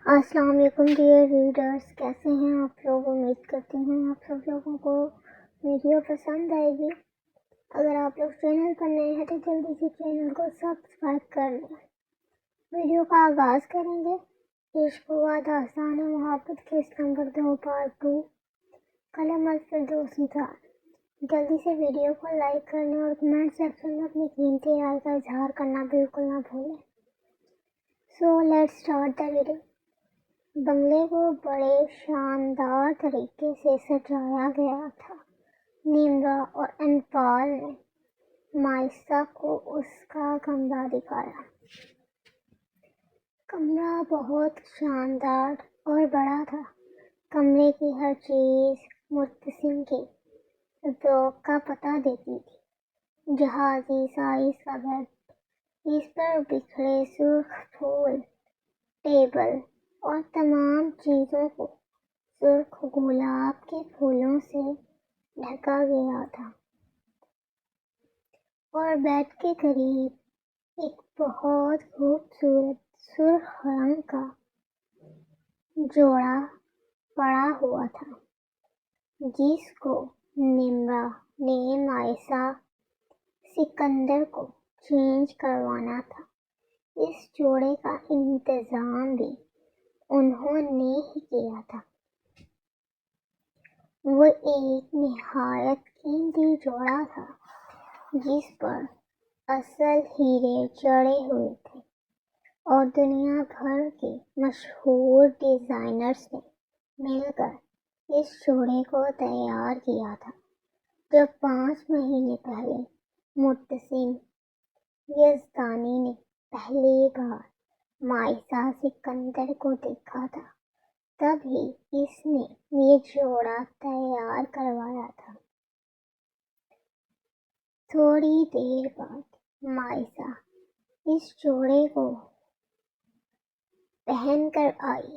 السلام علیکم dear readers, کیسے ہیں آپ لوگ؟ امید کرتی ہوں آپ سب لوگوں کو ویڈیو پسند آئے گی۔ اگر آپ لوگ چینل پر نئے ہیں تو جلدی سے چینل کو سبسکرائب کر لیں۔ ویڈیو کا آغاز کریں گے۔ عشق ہوا داستان محبت کے نمبر 2 پارٹ 2، قلم الفردوس نثار۔ جلدی سے ویڈیو کو لائک کرنے اور کمنٹ سیکشن میں اپنی قیمتی رائے کا اظہار کرنا بالکل نہ بھولیں۔ So let's start the video. بنگلے کو بڑے شاندار طریقے سے سجایا گیا تھا۔ نیمرا اور انپال نے مائسا کو اس کا کمرہ دکھایا۔ کمرہ بہت شاندار اور بڑا تھا۔ کمرے کی ہر چیز مرتسم کے ذوق کا پتہ دیتی تھی۔ جہازی سائز کا بیڈ، اس پر بکھرے سرخ پھول، ٹیبل اور تمام چیزوں کو سرخ گلاب کے پھولوں سے ڈھکا گیا تھا، اور بیڈ کے قریب ایک بہت خوبصورت سرخ رنگ کا جوڑا پڑا ہوا تھا، جس کو نیمرا نے مائسا سکندر کو چینج کروانا تھا۔ اس جوڑے کا انتظام بھی انہوں نے ہی کیا تھا۔ وہ ایک نہایت قیمتی جوڑا تھا جس پر اصل ہیرے جڑے ہوئے تھے، اور دنیا بھر کے مشہور ڈیزائنرز نے مل کر اس جوڑے کو تیار کیا تھا۔ جب 5 مہینے پہلے مرتسم یزدانی نے پہلی بار مائسا سکندر کو دیکھا تھا، تب ہی اس نے یہ جوڑا تیار کروایا تھا۔ تھوڑی دیر بعد مائسا اس جوڑے کو پہن کر آئی۔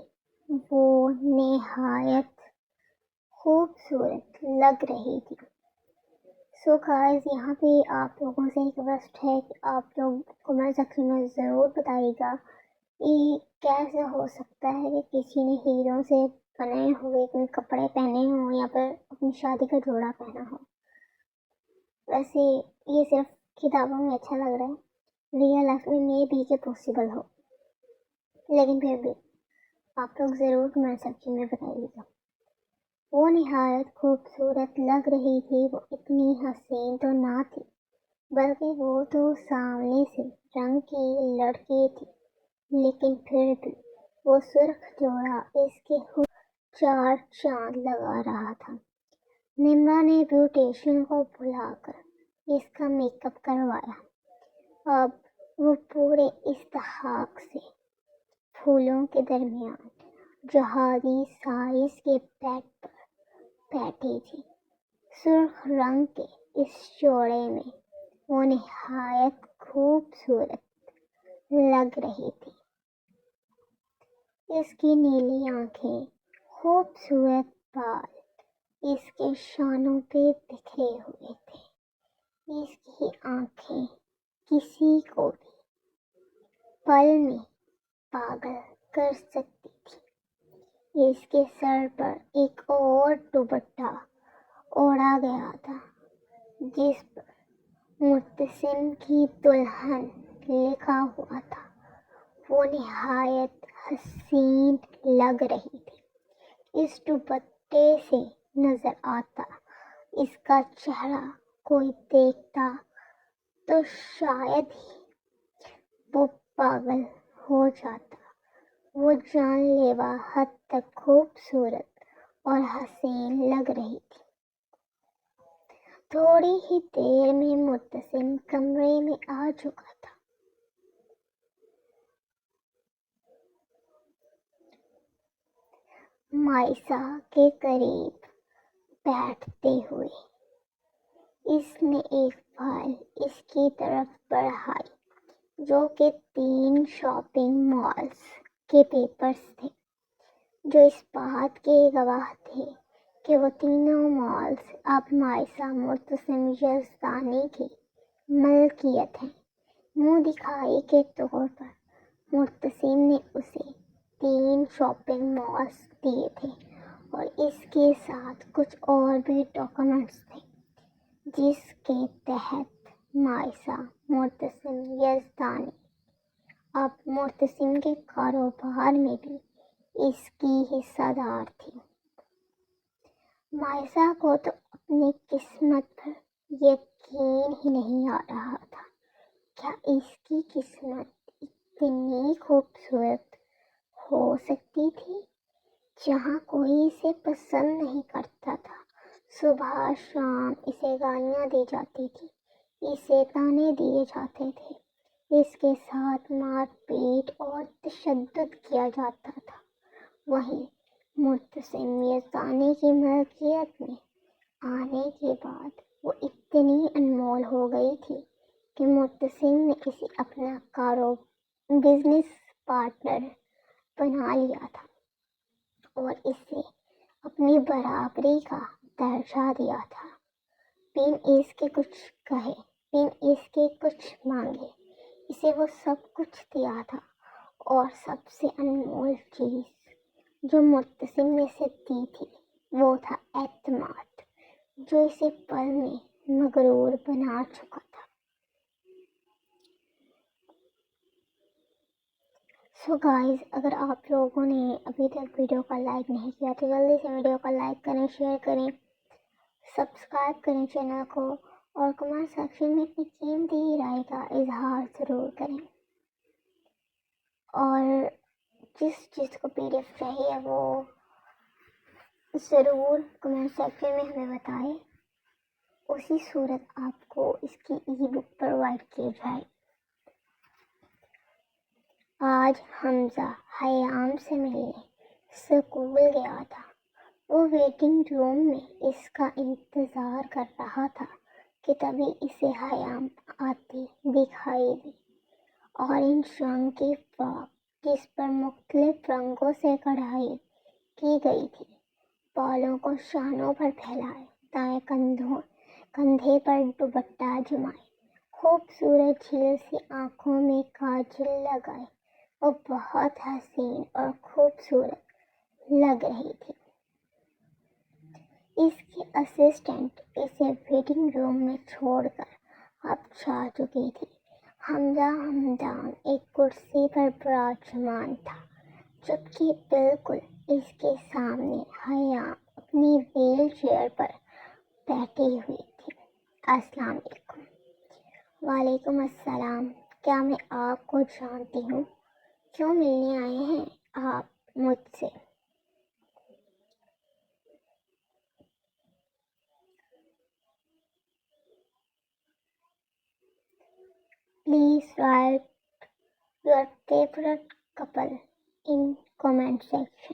وہ نہایت خوبصورت لگ رہی تھی۔ سو گائز، یہاں پہ آپ لوگوں سے ایک ریکویسٹ ہے کہ آپ لوگ کمنٹ سیکشن میں ضرور بتائیے گا کہ کیسے ہو سکتا ہے کہ کسی نے ہیروں سے بنے ہوئے کوئی کپڑے پہنے ہوں یا پھر اپنی شادی کا جوڑا پہنا ہو۔ ویسے یہ صرف کتابوں میں اچھا لگ رہا ہے، ریئل لائف میں بھی کہ پاسبل ہو، لیکن پھر بھی آپ لوگ ضرور کمنٹ سیکشن میں بتائیے گا۔ وہ نہایت خوبصورت لگ رہی تھی۔ وہ اتنی حسین تو نہ تھی، بلکہ وہ تو سانولے سے رنگ کی لڑکی تھی، لیکن پھر بھی وہ سرخ جوڑا اس کے حسن 4 چاند لگا رہا تھا۔ نیمرا نے بیوٹیشین کو بلا کر اس کا میک اپ کروایا۔ اب وہ پورے استحقاق سے پھولوں کے درمیان جہازی سائز کے بیڈ پر بیٹھی تھی۔ سرخ رنگ کے اس جوڑے میں وہ نہایت خوبصورت لگ رہی تھی۔ اس کی نیلی آنکھیں، خوبصورت بال اس کے شانوں پہ بکھرے ہوئے تھے۔ اس کی آنکھیں کسی کو بھی پل میں پاگل کر سکتی تھی۔ اس کے سر پر ایک اور دوپٹہ اوڑھا گیا تھا، جس پر مرتسم کی دلہن لکھا ہوا تھا۔ وہ نہایت حسین لگ رہی تھی۔ اس دوپٹے سے نظر آتا اس کا چہرہ کوئی دیکھتا تو شاید ہی وہ پاگل ہو جاتا۔ وہ جان لیوا حد تک خوبصورت اور حسین لگ رہی تھی۔ تھوڑی ہی دیر میں مرتسم کمرے میں آ چکا تھا۔ مائسا کے قریب بیٹھتے ہوئے اس نے ایک فائل اس کی طرف بڑھائی، جو کہ 3 شاپنگ مالز کے پیپرز تھے، جو اس بات کے گواہ تھے کہ وہ تینوں مالز اب مائسا مرتسم یزدانی کی ملکیت ہیں۔ منہ دکھائی کے طور پر مرتسم نے اسے 3 شاپنگ مالز دیے تھے اور اس کے ساتھ کچھ اور بھی ڈاکومنٹس تھے جس کے تحت مائسہ مرتسم یزدانی اب مرتسم کے کاروبار میں بھی اس کی حصہ دار تھی۔ مائسہ کو تو اپنی قسمت پر یقین ہی نہیں آ رہا تھا۔ کیا اس کی قسمت اتنی خوبصورت ہو سکتی تھی؟ جہاں کوئی اسے پسند نہیں کرتا تھا، صبح شام اسے گالیاں دی جاتی تھی، اسے طعنے دیے جاتے تھے، اس کے ساتھ مار پیٹ اور تشدد کیا جاتا تھا۔ وہیں مرتسم یزدانی کی ملکیت میں آنے کے بعد وہ اتنی انمول ہو گئی تھی کہ مرتسم نے اسے اپنا بزنس پارٹنر بنا لیا تھا اور اسے اپنی برابری کا درجہ دیا تھا۔ بن اس کے کچھ کہے، بن اس کے کچھ مانگے، اسے وہ سب کچھ دیا تھا۔ اور سب سے انمول چیز جو مرتسم نے اسے دی تھی وہ تھا اعتماد، جو اسے پل میں مغرور بنا چکا تھا۔ سو گائز، اگر آپ لوگوں نے ابھی تک ویڈیو کو لائک نہیں کیا تو جلدی سے ویڈیو کو لائک کریں، شیئر کریں، سبسکرائب کریں چینل کو، اور کمنٹ سیکشن میں اپنی قیمتی رائے کا اظہار ضرور کریں۔ اور جس چیز کو پی ڈی ایف چاہیے وہ ضرور کمنٹ سیکشن میں ہمیں بتائیں، اسی صورت آپ کو اس کی ای بک پرووائڈ کی جائے۔ آج حمزہ حیام سے ملنے اسکول گیا تھا۔ وہ ویٹنگ روم میں اس کا انتظار کر رہا تھا کہ تبھی اسے حیام آتی دکھائی دی۔ آرنج رنگ کی فراک جس پر مختلف رنگوں سے کڑھائی کی گئی تھی، بالوں کو شانوں پر پھیلائے، دائیں کندھے پر دوپٹہ جمائے، خوبصورت جھیل سی آنکھوں میں کاجل لگائے، وہ بہت حسین اور خوبصورت لگ رہی تھی۔ اس کے اسسٹنٹ اسے ویٹنگ روم میں چھوڑ کر اب جا چکی تھی۔ حمزہ ہمدان ایک کرسی پر براجمان تھا، جبکہ بالکل اس کے سامنے حیام اپنی ویل چیئر پر بیٹھی ہوئی تھی۔ السلام علیکم۔ وعلیکم السلام۔ کیا میں آپ کو جانتی ہوں؟ کیوں ملنے آئے ہیں آپ مجھ سے؟ Please write your favourite Kapil in comment section.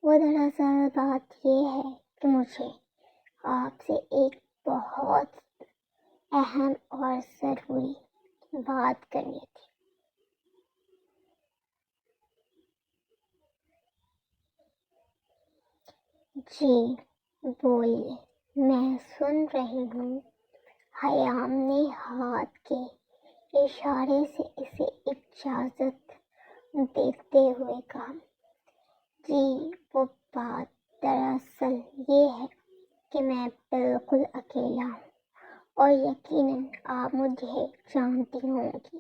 وہ دراصل بات یہ ہے کہ مجھے آپ سے ایک بہت اہم اور ضروری بات کرنی تھی۔ جی بولیے، میں سن رہی ہوں۔ حیام نے ہاتھ کے اشارے سے اسے اجازت دیتے ہوئے کہا۔ جی وہ بات دراصل یہ ہے کہ میں بالکل اکیلا ہوں، اور یقیناً آپ مجھے جانتی ہوں گی،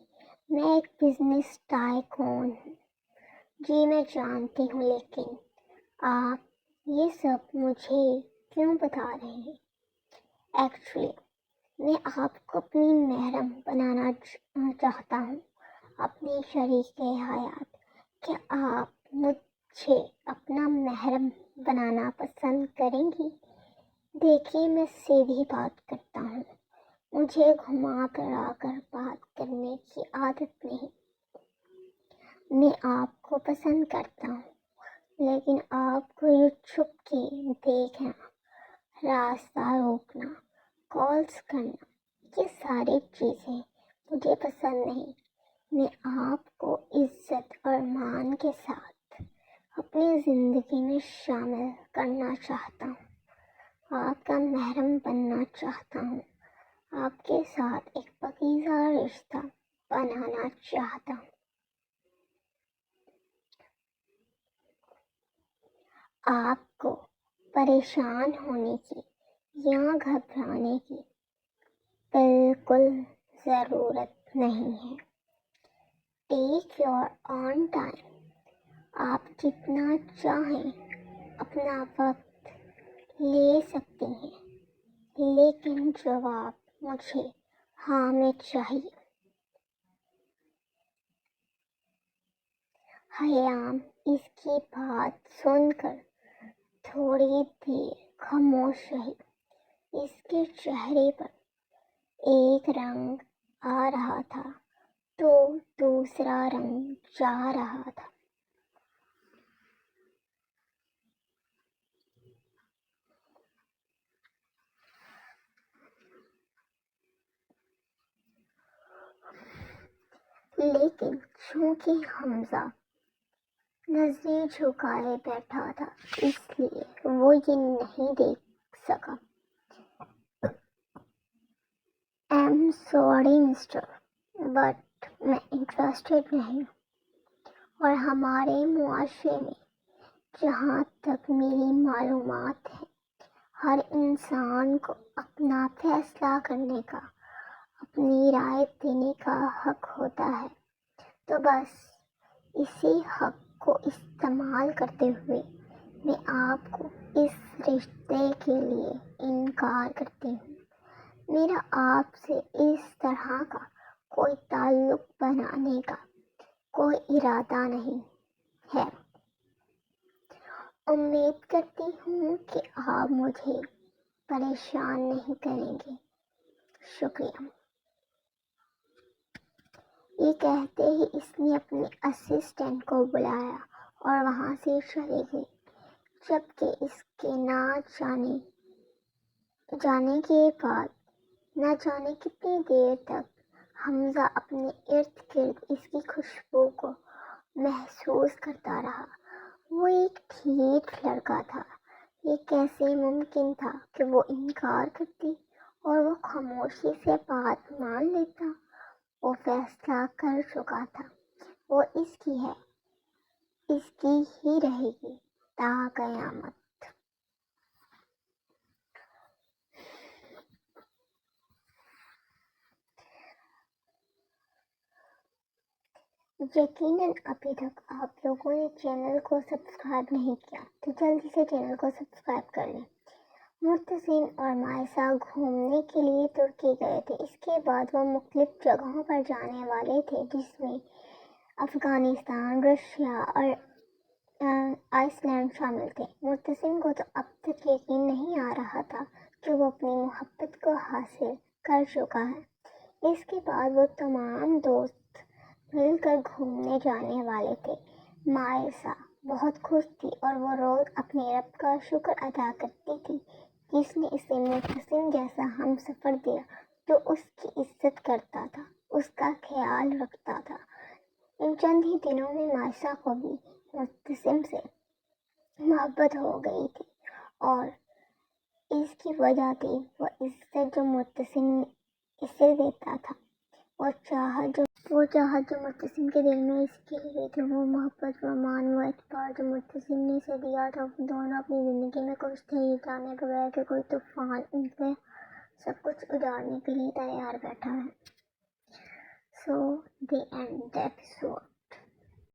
میں ایک بزنس ٹائکون ہوں۔ جی میں جانتی ہوں، لیکن آپ یہ سب مجھے کیوں بتا رہے ہیں؟ ایکچولی میں آپ کو اپنی محرم بنانا چاہتا ہوں، اپنی شریک حیات۔ کیا آپ مجھے اپنا محرم بنانا پسند کریں گی؟ دیکھیے میں سیدھی بات کرتا ہوں، مجھے گھما پھرا کر بات کرنے کی عادت نہیں۔ میں آپ کو پسند کرتا ہوں، لیکن آپ کو یہ چھپ کے دیکھنا، راستہ روکنا، کالز کرنا، یہ ساری چیزیں مجھے پسند نہیں۔ میں آپ کو عزت اور مان کے ساتھ اپنی زندگی میں شامل کرنا چاہتا ہوں، آپ کا محرم بننا چاہتا ہوں، آپ کے ساتھ ایک پاکیزہ رشتہ بنانا چاہتا ہوں۔ آپ کو پریشان ہونے کی یا گھبرانے کی بالکل ضرورت نہیں ہے. Take your on time. آپ جتنا چاہیں اپنا وقت لے سکتے ہیں، لیکن جواب مجھے ہاں میں چاہیے. حیام اس کی بات سن کر تھوڑی دیر خاموش رہی. اس کے چہرے پر ایک رنگ آ رہا تھا تو دوسرا رنگ جا رہا تھا. لیکن چونکہ حمزہ نظریں جھکائے بیٹھا تھا اس لیے وہ یہ نہیں دیکھ سکا. ایم سوری مسٹر، بٹ میں انٹرسٹڈ نہیں ہوں، اور ہمارے معاشرے میں جہاں تک میری معلومات ہے ہر انسان کو اپنا فیصلہ کرنے کا، اپنی رائے دینے کا حق ہوتا ہے. تو بس اسی حق کو استعمال کرتے ہوئے میں آپ کو اس رشتے کے لیے انکار کرتی ہوں. میرا آپ سے اس طرح کا کوئی تعلق بنانے کا کوئی ارادہ نہیں ہے. امید کرتی ہوں کہ آپ مجھے پریشان نہیں کریں گے. شکریہ. یہ کہتے ہی اس نے اپنے اسسٹنٹ کو بلایا اور وہاں سے چلی گئی، جبکہ اس کے نہ جانے کے بعد نہ جانے کتنی دیر تک حمزہ اپنے ارد گرد اس کی خوشبو کو محسوس کرتا رہا. وہ ایک ٹھیک لڑکا تھا. یہ کیسے ممکن تھا کہ وہ انکار کرتی اور وہ خاموشی سے بات مان لیتا؟ وہ فیصلہ کر چکا تھا. وہ اس کی ہے، اس کی ہی رہے گی تا قیامت. یقیناً ابھی تک آپ لوگوں نے چینل کو سبسکرائب نہیں کیا تو جلدی سے چینل کو سبسکرائب کر لیں. مرتسم اور مائسہ گھومنے کے لیے ترکی گئے تھے. اس کے بعد وہ مختلف جگہوں پر جانے والے تھے جس میں افغانستان، رشیا اور آئس لینڈ شامل تھے. مرتسم کو تو اب تک یقین نہیں آ رہا تھا کہ وہ اپنی محبت کو حاصل کر چکا ہے. اس کے بعد وہ تمام دوست مل کر گھومنے جانے والے تھے. مائسہ بہت خوش تھی اور وہ روز اپنے رب کا شکر ادا کرتی تھی جس نے اسے مرتسم جیسا ہم سفر دیا جو اس کی عزت کرتا تھا، اس کا خیال رکھتا تھا. ان چند ہی دنوں میں مائسہ کو بھی مرتسم سے محبت ہو گئی تھی اور اس کی وجہ تھی وہ عزت جو مرتسم اسے دیتا تھا. وہ چاہت جو مرتسم کے دل میں اس کے لیے تھی، وہ محبت، وہ امان، وہ اعتبار جو مرتسم نے اسے دیا تھا. وہ دونوں اپنی زندگی میں خوش تھے، یہ جانے بغیر کہ کوئی طوفان ان سے سب کچھ اجاڑنے کے لیے تیار بیٹھا ہے. So they end the episode.